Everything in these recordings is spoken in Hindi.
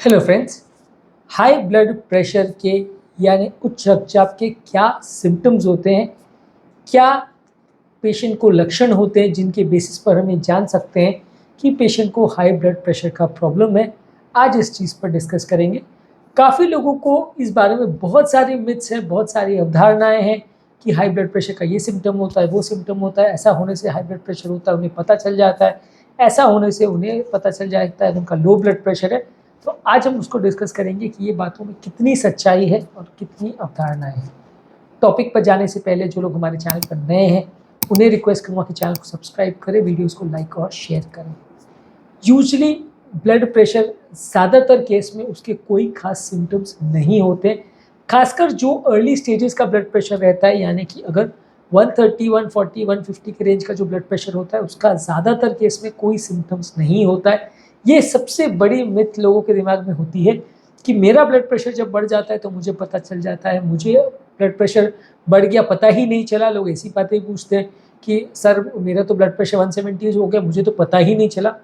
Hello friends. High blood pressure के यानी उच्च रक्तचाप के क्या सिम्टम्स होते हैं, क्या पेशेंट को लक्षण होते हैं जिनके बेसिस पर हम ये जान सकते हैं कि पेशेंट को हाई ब्लड प्रेशर का प्रॉब्लम है। आज इस चीज़ पर डिस्कस करेंगे। काफ़ी लोगों को इस बारे में बहुत सारी मिथ्स हैं, बहुत सारी अवधारणाएं हैं कि हाई ब्लड प्रेशर का ये सिम्टम होता है, वो सिम्टम होता है, ऐसा होने से हाई ब्लड प्रेशर होता है, उन्हें पता चल जाता है, ऐसा होने से उन्हें पता चल जाता है उनका लो ब्लड प्रेशर है। तो आज हम उसको डिस्कस करेंगे कि ये बातों में कितनी सच्चाई है और कितनी अवधारणाएं हैं। टॉपिक पर जाने से पहले जो लोग हमारे चैनल पर नए हैं उन्हें रिक्वेस्ट करूँगा कि चैनल को सब्सक्राइब करें, वीडियोस को लाइक और शेयर करें। यूजली ब्लड प्रेशर ज़्यादातर केस में उसके कोई खास सिम्टम्स नहीं होते, खासकर जो अर्ली स्टेजेस का ब्लड प्रेशर रहता है, यानी कि अगर 130, 140, 150 के रेंज का जो ब्लड प्रेशर होता है उसका ज़्यादातर केस में कोई सिम्टम्स नहीं होता है। ये सबसे बड़ी मिथ लोगों के दिमाग में होती है कि मेरा ब्लड प्रेशर जब बढ़ जाता है तो मुझे पता चल जाता है, मुझे ब्लड प्रेशर बढ़ गया पता ही नहीं चला। लोग ऐसी बातें पूछते हैं कि सर मेरा तो ब्लड प्रेशर 170 हो गया, मुझे तो पता ही नहीं चला।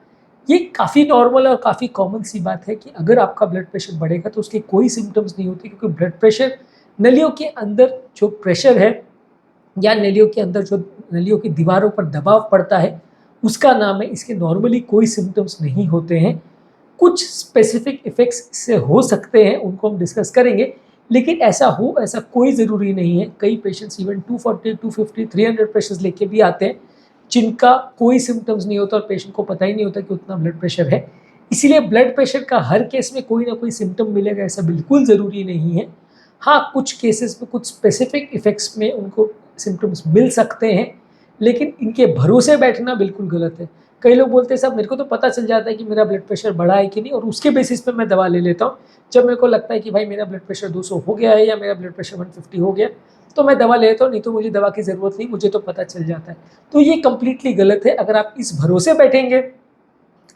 ये काफ़ी नॉर्मल और काफ़ी कॉमन सी बात है कि अगर आपका ब्लड प्रेशर बढ़ेगा तो उसके कोई सिम्टम्स नहीं होते, क्योंकि ब्लड प्रेशर नलियों के अंदर जो प्रेशर है या नलियों के अंदर जो नलियों की दीवारों पर दबाव पड़ता है उसका नाम है। इसके नॉर्मली कोई सिम्टम्स नहीं होते हैं। कुछ स्पेसिफिक इफेक्ट्स इससे हो सकते हैं, उनको हम डिस्कस करेंगे, लेकिन ऐसा कोई ज़रूरी नहीं है। कई पेशेंट्स इवन 240, 250, 300 प्रेशर्स लेके भी आते हैं जिनका कोई सिम्टम्स नहीं होता और पेशेंट को पता ही नहीं होता कि उतना ब्लड प्रेशर है। इसीलिए ब्लड प्रेशर का हर केस में कोई ना कोई सिम्टम मिलेगा ऐसा बिल्कुल ज़रूरी नहीं है। हाँ, कुछ केसेस में कुछ स्पेसिफिक इफेक्ट्स में उनको सिम्टम्स मिल सकते हैं, लेकिन इनके भरोसे बैठना बिल्कुल गलत है। कई लोग बोलते हैं साहब मेरे को तो पता चल जाता है कि मेरा ब्लड प्रेशर बढ़ा है कि नहीं, और उसके बेसिस पे मैं दवा ले लेता हूँ। जब मेरे को लगता है कि भाई मेरा ब्लड प्रेशर 200 हो गया है या मेरा ब्लड प्रेशर 150 हो गया, तो मैं दवा ले लेता हूँ, नहीं तो मुझे दवा की ज़रूरत नहीं, मुझे तो पता चल जाता है। तो ये कंप्लीटली गलत है। अगर आप इस भरोसे बैठेंगे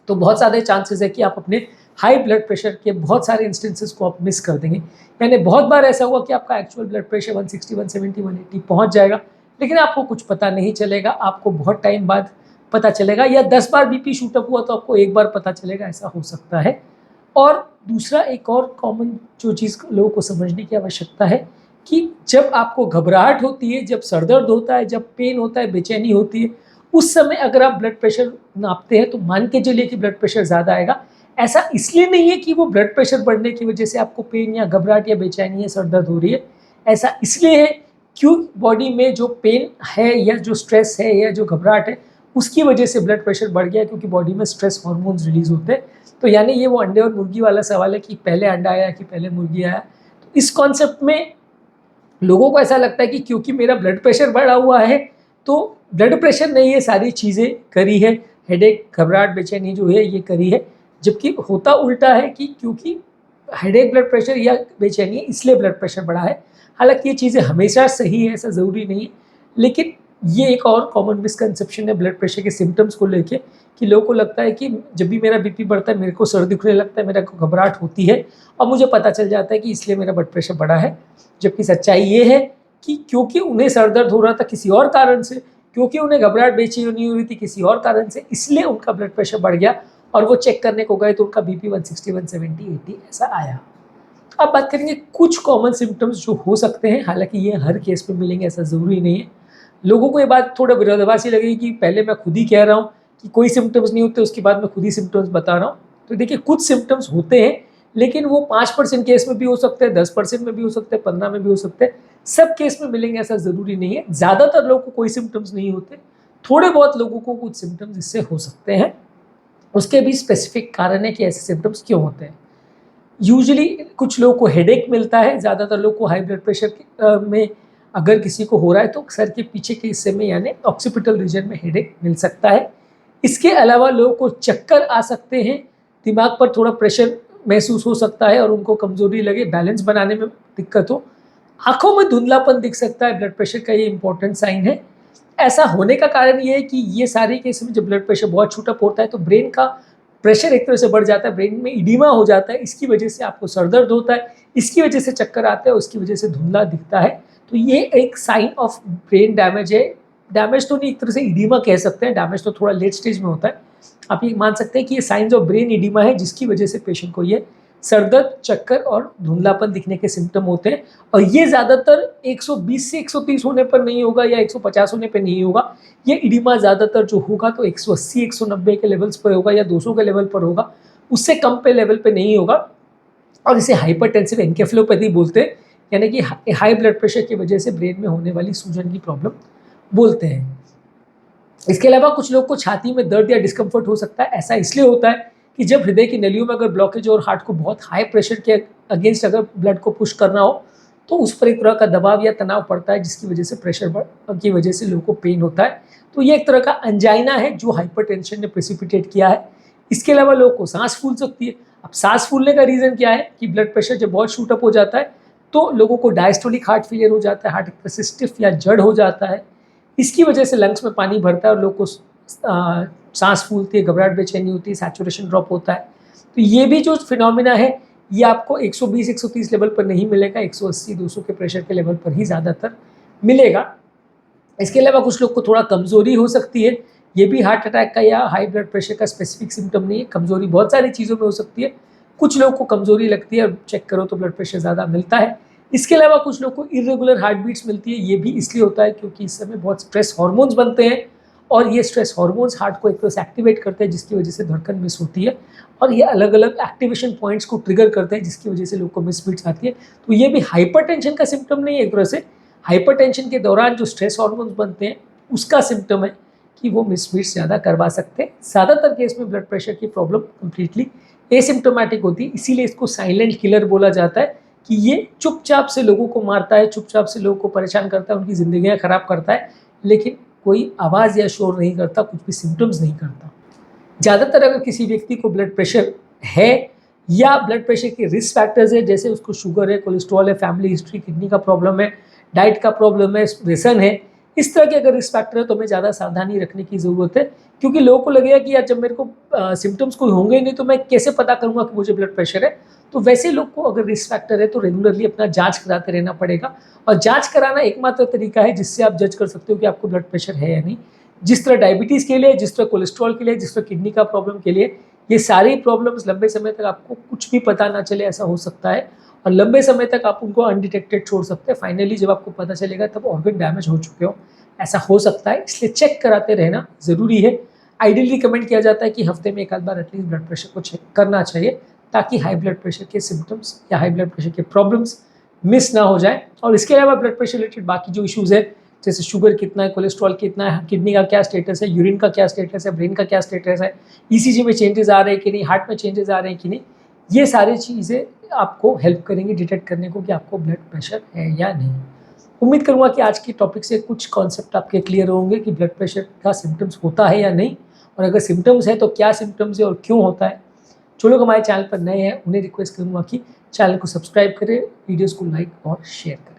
तो बहुत सारे चांसेस है कि आप अपने हाई ब्लड प्रेशर के बहुत सारे इंस्टेंसेस को आप मिस कर देंगे। यानी बहुत बार ऐसा हुआ कि आपका एक्चुअल ब्लड प्रेशर 160, 170, 180 पहुंच जाएगा, लेकिन आपको कुछ पता नहीं चलेगा। आपको बहुत टाइम बाद पता चलेगा, या 10 बार बीपी शूटअप हुआ तो आपको एक बार पता चलेगा, ऐसा हो सकता है। और दूसरा एक और कॉमन जो चीज़ लोगों को समझने की आवश्यकता है कि जब आपको घबराहट होती है, जब सर दर्द होता है, जब पेन होता है, बेचैनी होती है, उस समय अगर आप ब्लड प्रेशर नापते हैं तो मान के चलिए कि ब्लड प्रेशर ज़्यादा आएगा। ऐसा इसलिए नहीं है कि वो ब्लड प्रेशर बढ़ने की वजह से आपको पेन या घबराहट या बेचैनी या सर दर्द हो रही है। ऐसा इसलिए है क्यों बॉडी में जो पेन है या जो स्ट्रेस है या जो घबराहट है उसकी वजह से ब्लड प्रेशर बढ़ गया है, क्योंकि बॉडी में स्ट्रेस हार्मोन्स रिलीज होते हैं। तो यानी ये वो अंडे और मुर्गी वाला सवाल है कि पहले अंडा आया कि पहले मुर्गी आया। तो इस कॉन्सेप्ट में लोगों को ऐसा लगता है कि क्योंकि मेरा ब्लड प्रेशर बढ़ा हुआ है तो ब्लड प्रेशर ने ये सारी चीज़ें करी है, हेडेक, घबराहट, बेचैनी जो है ये करी है। जबकि होता उल्टा है कि क्योंकि हेडेक, ब्लड प्रेशर या बेचैनी इसलिए ब्लड प्रेशर बढ़ा है। हालांकि ये चीज़ें हमेशा सही है, ऐसा ज़रूरी नहीं है, लेकिन ये एक और कॉमन मिसकंसेप्शन है ब्लड प्रेशर के सिम्टम्स को लेके कि लोगों को लगता है कि जब भी मेरा बीपी बढ़ता है मेरे को सर दुखने लगता है, मेरे को घबराहट होती है और मुझे पता चल जाता है कि इसलिए मेरा ब्लड प्रेशर बढ़ा है। जबकि सच्चाई ये है कि क्योंकि उन्हें सर दर्द हो रहा था किसी और कारण से, क्योंकि उन्हें घबराहट बेचैनी हो रही थी किसी और कारण से, इसलिए उनका ब्लड प्रेशर बढ़ गया और वो चेक करने को गए तो उनका बीपी 160, 170, 80 ऐसा आया। अब बात करेंगे कुछ कॉमन सिम्टम्स जो हो सकते हैं, हालांकि ये हर केस में मिलेंगे ऐसा ज़रूरी नहीं है। लोगों को ये बात थोड़ा विरोधाभासी लगेगी कि पहले मैं खुद ही कह रहा हूँ कि कोई सिम्टम्स नहीं होते, उसके बाद मैं खुद ही सिम्टम्स बता रहा हूँ। तो देखिए कुछ सिम्टम्स होते हैं, लेकिन वो 5% केस में भी हो सकते हैं, 10% में भी हो सकते हैं, 15 में भी हो सकते हैं। सब केस में मिलेंगे ऐसा ज़रूरी नहीं है। ज़्यादातर लोगों को कोई सिम्टम्स नहीं होते, थोड़े बहुत लोगों को कुछ सिम्टम्स इससे हो सकते हैं। उसके भी स्पेसिफिक कारण है कि ऐसे सिम्टम्स क्यों होते हैं। यूजुअली कुछ लोगों को हेडेक मिलता है, ज़्यादातर लोग को हाई ब्लड प्रेशर में अगर किसी को हो रहा है तो सर के पीछे के हिस्से में यानी ऑक्सीपिटल रीजन में हेडेक मिल सकता है। इसके अलावा लोगों को चक्कर आ सकते हैं, दिमाग पर थोड़ा प्रेशर महसूस हो सकता है और उनको कमजोरी लगे, बैलेंस बनाने में दिक्कत हो, आंखों में धुंधलापन दिख सकता है। ब्लड प्रेशर का ये इंपॉर्टेंट साइन है। ऐसा होने का कारण ये है कि ये सारे केस में जब ब्लड प्रेशर बहुत छूटअप होता है तो ब्रेन का प्रेशर एक तरह से बढ़ जाता है, ब्रेन में इडीमा हो जाता है, इसकी वजह से आपको सर दर्द होता है, इसकी वजह से चक्कर आता है, उसकी वजह से धुंधला दिखता है। तो ये एक साइन ऑफ ब्रेन डैमेज है। डैमेज तो नहीं, एक तरह से इडीमा कह सकते हैं, डैमेज तो थोड़ा लेट स्टेज में होता है। आप ये मान सकते हैं कि ये साइंस ऑफ ब्रेन इडीमा है जिसकी वजह से पेशेंट को ये सर दर्द, चक्कर और धुंधलापन दिखने के सिम्टम होते हैं। और ये ज़्यादातर 120 से 130 होने पर नहीं होगा या 150 होने पर नहीं होगा। ये इडिमा ज़्यादातर जो होगा तो 180, 190 के लेवल्स पर होगा या 200 के लेवल पर होगा, उससे कम पे लेवल पे नहीं होगा। और इसे हाइपरटेंसिव एन्केफेलोपैथी बोलते हैं, यानी कि हाई ब्लड प्रेशर की वजह से ब्रेन में होने वाली सूजन की प्रॉब्लम बोलते हैं। इसके अलावा कुछ लोग को छाती में दर्द या डिस्कम्फर्ट हो सकता है। ऐसा इसलिए होता है कि जब हृदय की नलियों में अगर ब्लॉकेज और हार्ट को बहुत हाई प्रेशर के अगेंस्ट अगर ब्लड को पुश करना हो तो उस पर एक तरह का दबाव या तनाव पड़ता है, जिसकी वजह से प्रेशर की वजह से लोगों को पेन होता है। तो ये एक तरह का अंजाइना है जो हाइपरटेंशन ने प्रेसिपिटेट किया है। इसके अलावा लोगों को सांस फूल सकती है। अब सांस फूलने का रीज़न क्या है कि ब्लड प्रेशर जब बहुत शूट अप हो जाता है तो लोगों को डायस्टोलिक हार्ट फेलियर हो जाता है, हार्ट एक स्टिफ या जड़ हो जाता है। इसकी वजह से लंग्स में पानी भरता है और लोग को सांस फूलती है, घबराहट, बेचैनी होती है, सैचुरेशन ड्रॉप होता है। तो ये भी जो फिनोमिना है ये आपको 120-130 लेवल पर नहीं मिलेगा, 180-200 के प्रेशर के लेवल पर ही ज़्यादातर मिलेगा। इसके अलावा कुछ लोग को थोड़ा कमज़ोरी हो सकती है। ये भी हार्ट अटैक का या हाई ब्लड प्रेशर का स्पेसिफिक सिम्टम नहीं है। कमज़ोरी बहुत सारी चीज़ों में हो सकती है। कुछ लोग को कमज़ोरी लगती है और चेक करो तो ब्लड प्रेशर ज़्यादा मिलता है। इसके अलावा कुछ लोग को इर्रेगुलर हार्ट बीट्स मिलती है। ये भी इसलिए होता है क्योंकि इस समय बहुत स्ट्रेस हार्मोन्स बनते हैं और ये स्ट्रेस हार्मोन्स हार्ट को एक तरह से एक्टिवेट करते हैं, जिसकी वजह से धड़कन मिस होती है। और ये अलग अलग एक्टिवेशन पॉइंट्स को ट्रिगर करते हैं, जिसकी वजह से लोग को मिस बीट्स आती है। तो ये भी हाइपरटेंशन का सिम्टम नहीं है। एक तरह से हाइपरटेंशन के दौरान जो स्ट्रेस हार्मोन्स बनते हैं उसका सिम्टम है कि वो मिस बीट्स ज़्यादा करवा सकते हैं। ज़्यादातर केस में ब्लड प्रेशर की प्रॉब्लम कंप्लीटली एसिम्टोमेटिक होती है, इसीलिए इसको साइलेंट किलर बोला जाता है कि ये चुपचाप से लोगों को मारता है, चुपचाप से लोगों को परेशान करता है, उनकी ज़िंदगियाँ ख़राब करता है, लेकिन कोई आवाज़ या शोर नहीं करता, कुछ भी सिम्टम्स नहीं करता। ज़्यादातर अगर किसी व्यक्ति को ब्लड प्रेशर है या ब्लड प्रेशर के रिस्क फैक्टर्स है, जैसे उसको शुगर है, कोलेस्ट्रॉल है, फैमिली हिस्ट्री, किडनी का प्रॉब्लम है, डाइट का प्रॉब्लम है, व्यसन है, इस तरह के अगर रिस्क फैक्टर है तो हमें ज़्यादा सावधानी रखने की ज़रूरत है। क्योंकि लोगों को लगेगा कि यार जब मेरे को सिम्टम्स कोई होंगे ही नहीं तो मैं कैसे पता करूँगा कि मुझे ब्लड प्रेशर है। तो वैसे लोग को अगर रिस्क फैक्टर है तो रेगुलरली अपना जांच कराते रहना पड़ेगा। और जांच कराना एकमात्र तरीका है जिससे आप जज कर सकते हो कि आपको ब्लड प्रेशर है या नहीं। जिस तरह डायबिटीज़ के लिए, जिस तरह कोलेस्ट्रॉल के लिए, जिस तरह किडनी का प्रॉब्लम के लिए, ये सारी प्रॉब्लम्स लंबे समय तक आपको कुछ भी पता ना चले ऐसा हो सकता है और लंबे समय तक आप उनको अनडिटेक्टेड छोड़ सकते हैं। फाइनली जब आपको पता चलेगा तब ऑर्गन डैमेज हो चुके हो, ऐसा हो सकता है। इसलिए चेक कराते रहना ज़रूरी है। आइडियली रिकमेंड किया जाता है कि हफ्ते में एक आध बार एटलीस्ट ब्लड प्रेशर को चेक करना चाहिए, ताकि हाई ब्लड प्रेशर के सिम्टम्स या हाई ब्लड प्रेशर के प्रॉब्लम्स मिस ना हो जाए। और इसके अलावा ब्लड प्रेशर रिलेटेड बाकी जो इश्यूज़ है, जैसे शुगर कितना है, कोलेस्ट्रॉल कितना है, किडनी का क्या स्टेटस है, यूरिन का क्या स्टेटस है, ब्रेन का क्या स्टेटस है, ईसीजी में चेंजेस आ रहे हैं कि नहीं, हार्ट में चेंजेस आ रहे हैं कि नहीं, ये सारी चीज़ें आपको हेल्प करेंगी डिटेक्ट करने को कि आपको ब्लड प्रेशर है या नहीं। उम्मीद करूँगा कि आज के टॉपिक से कुछ कॉन्सेप्ट आपके क्लियर होंगे कि ब्लड प्रेशर का सिम्टम्स होता है या नहीं, और अगर सिम्टम्स है तो क्या सिम्टम्स है और क्यों होता है। जो लोग हमारे चैनल पर नए हैं उन्हें रिक्वेस्ट करूँगा कि चैनल को सब्सक्राइब करें, वीडियोज़ को लाइक और शेयर करें।